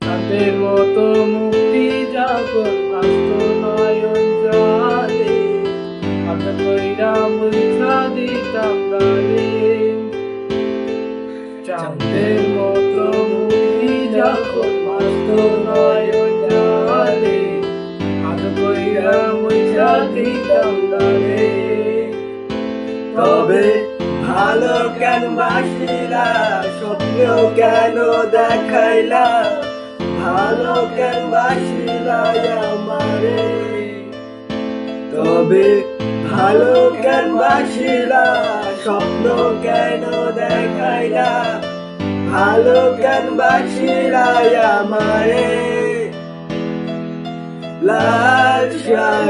চাঁদের মতো মুক্তি যখন আসত নয়ন জলে, হাতে কইরা মুছা দিতাম গালে। চাঁদের মতো মুক্তি যখন আসত নয়ন জলে, হাতে কইরা মুছা দিতাম গালে। তবে ভালো কেন বাসিলা, স্বপ্ন কেন দেখাইলা, ভালো কেন বাসিলা আমারে। তবে ভালো কেন বাসিলা, স্বপ্ন কেন দেখাইলা, ভালো কেন বাসিলা আমারে। লাল শাড়ি